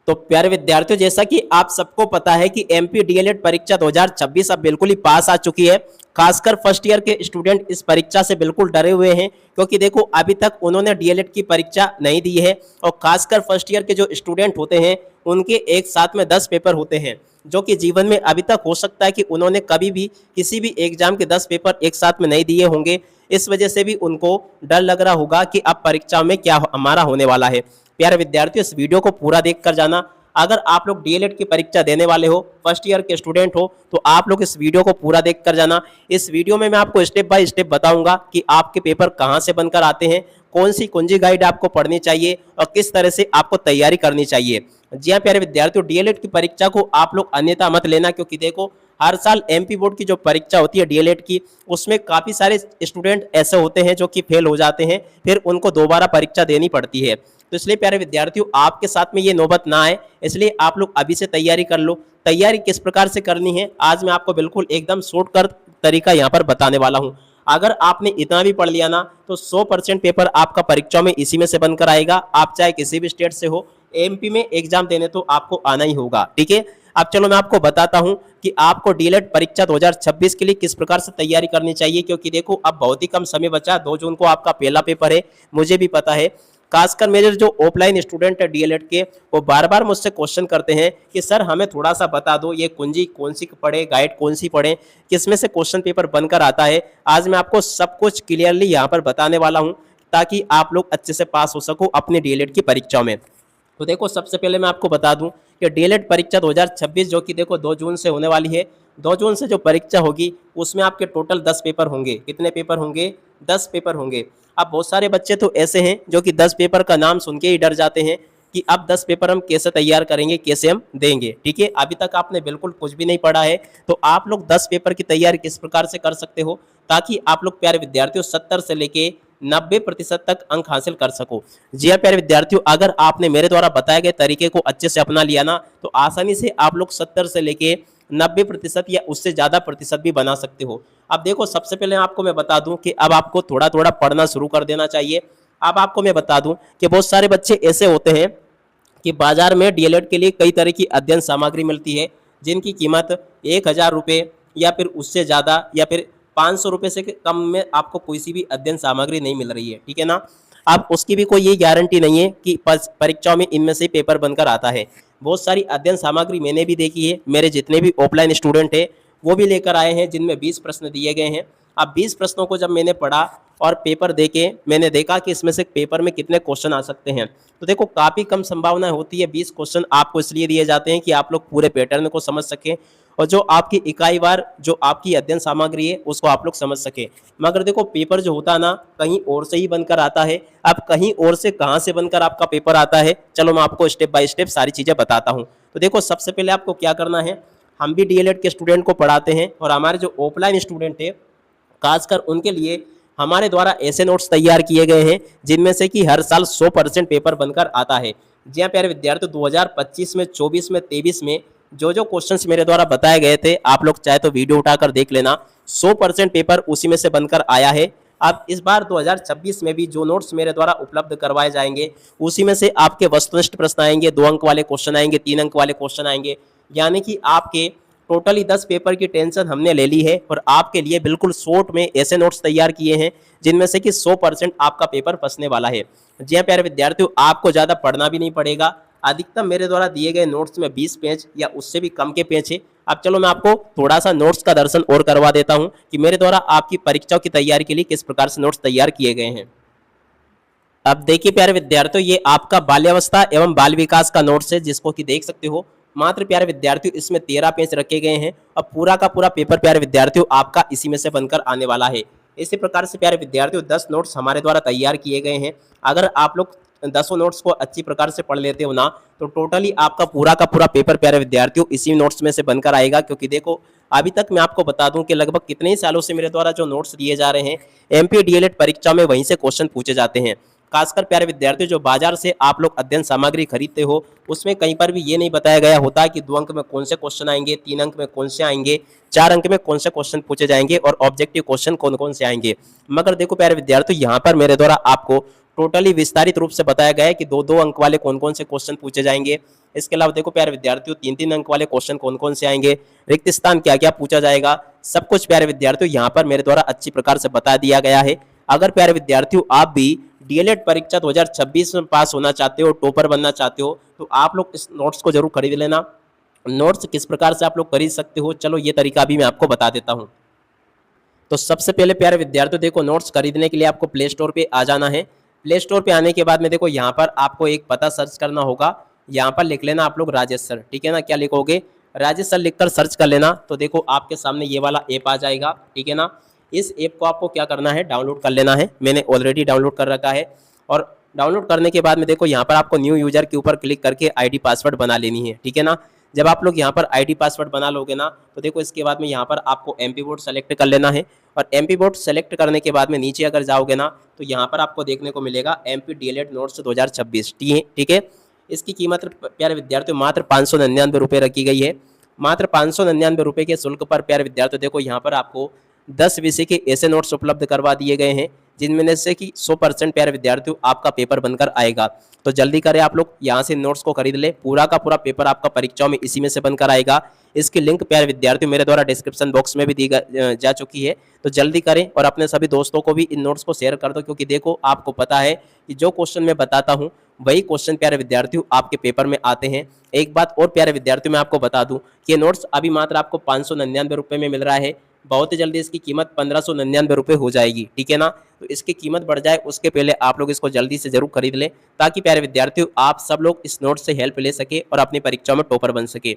तो प्यारे विद्यार्थियों, जैसा कि आप सबको पता है कि एमपी डीएलएड परीक्षा 2026 अब बिल्कुल ही पास आ चुकी है। खासकर फर्स्ट ईयर के स्टूडेंट इस परीक्षा से बिल्कुल डरे हुए हैं, क्योंकि देखो अभी तक उन्होंने डीएलएड की परीक्षा नहीं दी है। और खासकर फर्स्ट ईयर के जो स्टूडेंट होते हैं उनके एक साथ में 10 पेपर होते हैं, जो कि जीवन में अभी तक हो सकता है कि उन्होंने कभी भी किसी भी एग्जाम के 10 पेपर एक साथ में नहीं दिए होंगे। इस वजह से भी उनको डर लग रहा होगा कि अब परीक्षा में क्या हमारा होने वाला है। प्यारे विद्यार्थियों, इस वीडियो को पूरा देख कर जाना। अगर आप लोग डीएलएड की परीक्षा देने वाले हो, फर्स्ट ईयर के स्टूडेंट हो, तो आप लोग इस वीडियो को पूरा देख कर जाना। इस वीडियो में मैं आपको स्टेप बाय स्टेप बताऊंगा कि आपके पेपर कहां से बनकर आते हैं, कौन सी कुंजी गाइड आपको पढ़नी चाहिए और किस तरह से आपको तैयारी करनी चाहिए। जी हाँ प्यारे विद्यार्थियों, डीएलएड की परीक्षा को आप लोग अन्यथा मत लेना, क्योंकि देखो हर साल एमपी बोर्ड की जो परीक्षा होती है डीएलएड की, उसमें काफी सारे स्टूडेंट ऐसे होते हैं जो कि फेल हो जाते हैं, फिर उनको दोबारा परीक्षा देनी पड़ती है। तो इसलिए प्यारे विद्यार्थियों, आपके साथ में ये नौबत ना आए, इसलिए आप लोग अभी से तैयारी कर लो। तैयारी किस प्रकार से करनी है आज मैं आपको बिल्कुल एकदम शॉर्टकट तरीका यहाँ पर बताने वाला हूँ। अगर आपने इतना भी पढ़ लिया ना, तो 100% पेपर आपका परीक्षा में इसी में से बनकर आएगा। आप चाहे किसी भी स्टेट से हो, एमपी में एग्जाम देने तो आपको आना ही होगा। ठीक है, अब चलो मैं आपको बताता हूं कि आपको डीएलएड परीक्षा 2026 के लिए किस प्रकार से तैयारी करनी चाहिए, क्योंकि देखो अब बहुत ही कम समय बचा। 2 जून को आपका पहला पेपर है, मुझे भी पता है। खासकर मेरे जो ऑफलाइन स्टूडेंट है डीएलएड के, वो बार बार मुझसे क्वेश्चन करते हैं कि सर हमें थोड़ा सा बता दो, ये कुंजी कौन सी पढ़े, गाइड कौन सी पढ़े, किसमें से क्वेश्चन पेपर बनकर आता है। आज मैं आपको सब कुछ क्लियरली यहाँ पर बताने वाला हूँ, ताकि आप लोग अच्छे से पास हो सको अपने डीएलएड की परीक्षाओं में। तो देखो सबसे पहले मैं आपको बता दूं कि डीएलएड परीक्षा 2026 जो कि देखो 2 जून से होने वाली है। 2 जून से जो परीक्षा होगी उसमें आपके टोटल 10 पेपर होंगे। कितने पेपर होंगे? 10 पेपर होंगे। अब बहुत सारे बच्चे तो ऐसे हैं जो कि 10 पेपर का नाम सुन के ही डर जाते हैं कि अब 10 पेपर हम कैसे तैयार करेंगे, कैसे हम देंगे। ठीक है, अभी तक आपने बिल्कुल कुछ भी नहीं पढ़ा है, तो आप लोग 10 पेपर की तैयारी किस प्रकार से कर सकते हो, ताकि आप लोग प्यारे विद्यार्थियों 70 से लेके 90% तक अंक हासिल कर सको। जी हाँ प्यारे विद्यार्थियों, अगर आपने मेरे द्वारा बताए गए तरीके को अच्छे से अपना लिया ना, तो आसानी से आप लोग 70 से लेके 90% या उससे ज्यादा प्रतिशत भी बना सकते हो। अब देखो सबसे पहले आपको मैं बता दूं कि अब आपको थोड़ा थोड़ा पढ़ना शुरू कर देना चाहिए। अब आपको मैं बता दूं कि बहुत सारे बच्चे ऐसे होते हैं कि बाजार में डीएलएड के लिए कई तरह की अध्ययन सामग्री मिलती है, जिनकी कीमत 1000 रुपये या फिर उससे ज़्यादा या फिर 500 रुपये से कम में आपको कोई सी भी अध्ययन सामग्री नहीं मिल रही है। ठीक है ना, अब उसकी भी कोई ये गारंटी नहीं है कि परीक्षाओं में इनमें से पेपर बनकर आता है। बहुत सारी अध्ययन सामग्री मैंने भी देखी है, मेरे जितने भी ऑफलाइन स्टूडेंट है वो भी लेकर आए हैं, जिनमें 20 प्रश्न दिए गए हैं। अब 20 प्रश्नों को जब मैंने पढ़ा और पेपर देके मैंने देखा कि इसमें से पेपर में कितने क्वेश्चन आ सकते हैं, तो देखो काफ़ी कम संभावना होती है। 20 क्वेश्चन आपको इसलिए दिए जाते हैं कि आप लोग पूरे पैटर्न को समझ सकें और जो आपकी इकाई वार जो आपकी अध्ययन सामग्री है उसको आप लोग समझ सके। मगर देखो पेपर जो होता है ना, कहीं और से ही बनकर आता है। अब कहीं और से कहाँ से बनकर आपका पेपर आता है, चलो मैं आपको स्टेप बाय स्टेप सारी चीज़ें बताता हूँ। तो देखो सबसे पहले आपको क्या करना है, हम भी डीएलएड के स्टूडेंट को पढ़ाते हैं और हमारे जो ऑफलाइन स्टूडेंट है खासकर उनके लिए हमारे द्वारा ऐसे नोट्स तैयार किए गए हैं जिनमें से कि हर साल 100% पेपर बनकर आता है। जी हाँ प्यारे विद्यार्थियों, 2025 में, 24 में, 23 में जो जो क्वेश्चंस मेरे द्वारा बताए गए थे, आप लोग चाहे तो वीडियो उठाकर देख लेना, 100% पेपर उसी में से बनकर आया है। अब इस बार 2026 में भी जो नोट्स मेरे द्वारा उपलब्ध करवाए जाएंगे उसी में से आपके वस्तुनिष्ठ प्रश्न आएंगे, 2 अंक वाले क्वेश्चन आएंगे, 3 अंक वाले क्वेश्चन आएंगे। यानी कि आपके टोटली 10 पेपर की टेंशन हमने ले ली है और आपके लिए बिल्कुल शॉर्ट में ऐसे नोट्स तैयार किए हैं जिनमें से कि 100% आपका पेपर फंसने वाला है। जी हाँ प्यारे विद्यार्थियों, आपको ज़्यादा पढ़ना भी नहीं पड़ेगा। अधिकतम मेरे द्वारा दिए गए नोट्स में 20 पेज या उससे भी कम के पेज है। अब चलो मैं आपको थोड़ा सा नोट्स का दर्शन और करवा देता हूँ कि मेरे द्वारा आपकी परीक्षाओं की तैयारी के लिए किस प्रकार से नोट्स तैयार किए गए हैं। अब देखिए प्यारे विद्यार्थियों, ये आपका बाल्यावस्था एवं बाल विकास का नोट्स है, जिसको कि देख सकते हो। मात्र प्यारे विद्यार्थियों इसमें 13 पेज रखे गए हैं और पूरा का पूरा पेपर प्यारे विद्यार्थियों आपका इसी में से बनकर आने वाला है। इसी प्रकार से प्यारे विद्यार्थियों 10 नोट्स हमारे द्वारा तैयार किए गए हैं। अगर आप लोग 10 नोट्स को अच्छी प्रकार से पढ़ लेते हो ना, तो टोटली आपका पूरा का पूरा पेपर प्यारे विद्यार्थियों इसी नोट्स में से बनकर आएगा। क्योंकि देखो अभी तक मैं आपको बता दूं कि लगभग कितने ही सालों से मेरे द्वारा जो नोट्स दिए जा रहे हैं एमपी डीएलएड परीक्षा में वहीं से क्वेश्चन पूछे जाते हैं। खासकर प्यारे विद्यार्थियों जो बाजार से आप लोग अध्ययन सामग्री खरीदते हो, उसमें कहीं पर भी ये नहीं बताया गया होता कि 2 अंक में कौन से क्वेश्चन आएंगे, 3 अंक में कौन से आएंगे, 4 अंक में कौन से क्वेश्चन पूछे जाएंगे और ऑब्जेक्टिव क्वेश्चन कौन कौन से आएंगे। मगर देखो प्यारे विद्यार्थियों, यहाँ पर मेरे द्वारा आपको टोटली विस्तारित रूप से बताया गया है कि 2-2 अंक वाले कौन कौन से क्वेश्चन पूछे जाएंगे। इसके अलावा देखो प्यारे विद्यार्थियों 3-3 अंक वाले क्वेश्चन कौन कौन से आएंगे, रिक्त स्थान क्या क्या पूछा जाएगा, सब कुछ प्यारे विद्यार्थियों यहाँ पर मेरे द्वारा अच्छी प्रकार से बता दिया गया है। अगर प्यारे विद्यार्थियों आप भी डीएलएड परीक्षा 2026 में पास होना चाहते हो, टॉपर बनना चाहते हो, तो आप लोग इस नोट्स को जरूर खरीद लेना। नोट्स किस प्रकार से आप लोग खरीद सकते हो, चलो ये तरीका भी मैं आपको बता देता हूँ। तो सबसे पहले प्यारे विद्यार्थियों देखो, नोट्स खरीदने के लिए आपको प्ले स्टोर पे आ जाना है। प्ले स्टोर पे आने के बाद में देखो यहाँ पर आपको एक पता सर्च करना होगा। यहाँ पर लिख लेना आप लोग राजेश सर, ठीक है ना। क्या लिखोगे, राजेश सर लिखकर सर्च कर लेना। तो देखो आपके सामने ये वाला ऐप आ जाएगा, ठीक है ना। इस ऐप को आपको क्या करना है, डाउनलोड कर लेना है। मैंने ऑलरेडी डाउनलोड कर रखा है। और डाउनलोड करने के बाद में देखो यहाँ पर आपको न्यू यूजर के ऊपर क्लिक करके आईडी पासवर्ड बना लेनी है, ठीक है ना। जब आप लोग यहाँ पर आईडी पासवर्ड बना लोगे ना, तो देखो इसके बाद में यहाँ पर आपको एमपी बोर्ड सेलेक्ट कर लेना है। और एमपी बोर्ड सेलेक्ट करने के बाद में नीचे अगर जाओगे ना, तो यहाँ पर आपको देखने को मिलेगा एमपी डीएलएड नोट्स 2026, ठीक है। इसकी कीमत प्यारे विद्यार्थियों मात्र 599 रुपये रखी गई है। मात्र 599 रुपये के शुल्क पर प्यारे विद्यार्थियों देखो यहाँ पर आपको 10 विषय के ऐसे नोट्स उपलब्ध करवा दिए गए हैं जिनमें से कि 100% प्यारे विद्यार्थियों आपका पेपर बनकर आएगा। तो जल्दी करें आप लोग, यहाँ से नोट्स को खरीद ले। पूरा का पूरा पेपर आपका परीक्षाओं में इसी में से बनकर आएगा। इसकी लिंक प्यारे विद्यार्थियों मेरे द्वारा डिस्क्रिप्शन बॉक्स में भी दी जा चुकी है। तो जल्दी करें और अपने सभी दोस्तों को भी इन नोट्स को शेयर कर दो, क्योंकि देखो आपको पता है कि जो क्वेश्चन मैं बताता हूँ वही क्वेश्चन प्यारे विद्यार्थियों आपके पेपर में आते हैं। एक बात और प्यारे विद्यार्थियों मैं आपको बता दूं कि नोट्स अभी मात्र आपको 599 रुपये में मिल रहा है। बहुत ही जल्दी इसकी कीमत 1599 रुपये हो जाएगी, ठीक है ना। तो इसकी कीमत बढ़ जाए उसके पहले आप लोग इसको जल्दी से जरूर खरीद लें, ताकि प्यारे विद्यार्थियों आप सब लोग इस नोट से हेल्प ले सके और अपनी परीक्षा में टॉपर बन सके।